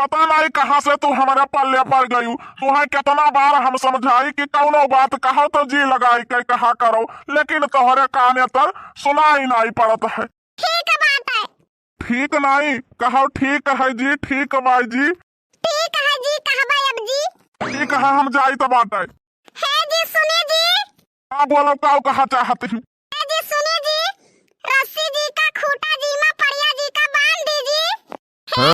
पता नहीं कहाँ से तू हमारे पल्ले पड़ गयू। तुम्हें कितना बार हम समझाई कि कौनो बात कहो तो जी लगाई के कहा करो, लेकिन तोहरे काने तर सुनाई नहीं पड़त है। ठीक बात है। ठीक नहीं कहो ठीक है जी, ठीक बाई जी। ठीक है जी, कहबा अब जी। ठीक है हम जाई तो बात है जी सुने जी। हाँ बोलो, क्या कहा चाहती हूँ? जी सुने जी, रस्सी जी का खूटा